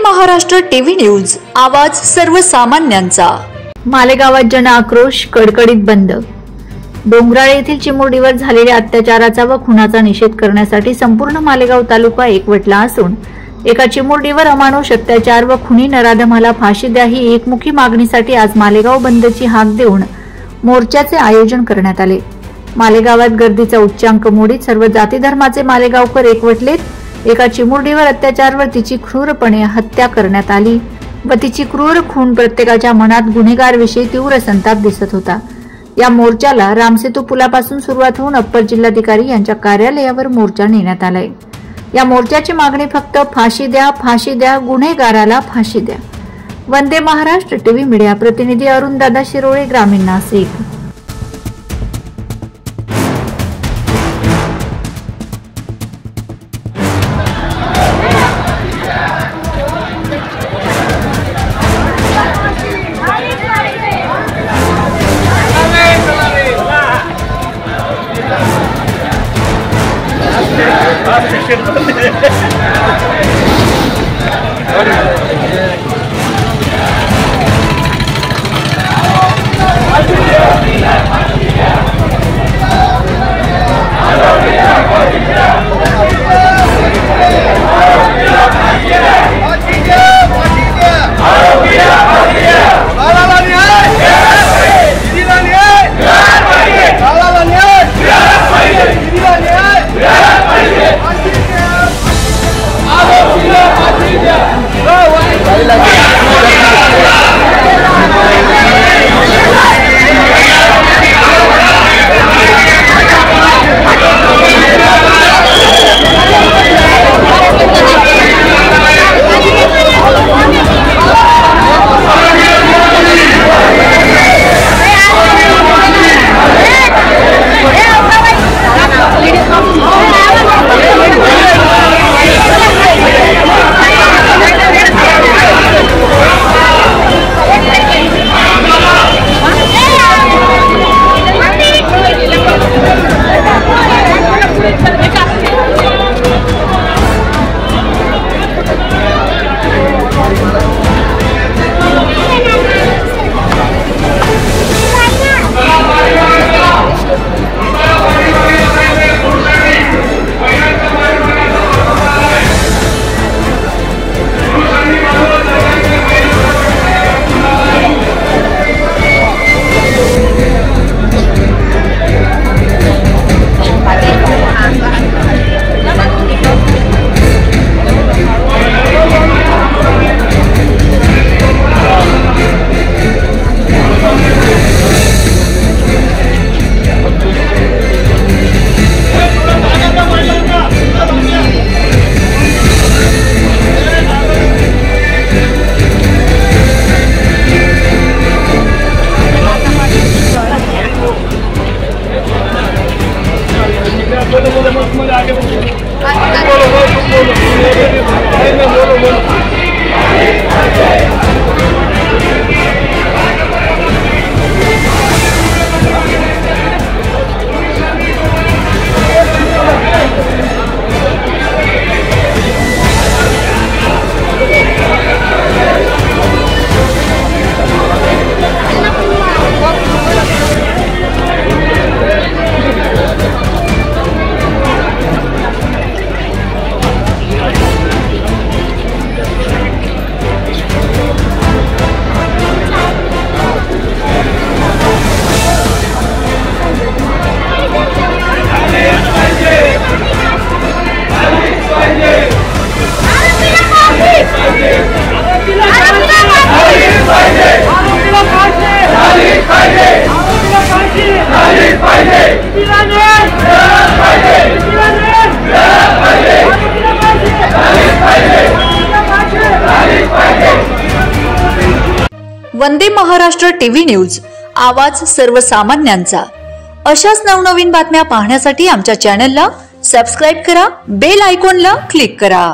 Maharashtra TV news, आवाज सर्वसामान्यांचा। मालेगावात जन आक्रोश कडकडीत बंद। डोंगराळे येथील चिमुरडीवर झालेल्या अत्याचाराचा व खुनाचा निषेध करण्यासाठी संपूर्ण मालेगाव तालुका एकवटला असून एका चिमुरडीवर अमानुष अत्याचार व खुनी नराधमाला फाशी द्या ही एकमुखी मागणीसाठी आज मालेगाव बंदची हाक देऊन मोर्चाचे आयोजन करण्यात आले। मालेगावात गर्दीचा उच्चांक मोडीत सर्व जाती धर्माचे मालेगावकर एकवटलेत। एका चिमुरडीवर अत्याचार व तिची क्रूरपणे हत्या करण्यात आली व तिची क्रूर खून प्रत्येकाच्या मनात गुन्हेगार विषयी तीव्र संताप दिसत होता। या मोर्चाला रामसेतू पुलापासून सुरुवात होऊन अप्पर जिल्हाधिकारी यांच्या कार्यालयावर मोर्चा नेण्यात आलाय। या मोर्चाची मागणी फक्त फाशी द्या, गुन्हेगाराला फाशी द्या। वंदे महाराष्ट्र टीव्ही मीडिया प्रतिनिधी अरुण दादा शिरोळे, ग्रामीण नाशिक। वंदे महाराष्ट्र टीव्ही न्यूज, आवाज सर्वसामान्यांचा। अशाच नवनवीन बातम्या पाहण्यासाठी आमच्या चॅनलला सबस्क्राइब करा, बेल आयकॉनला क्लिक करा।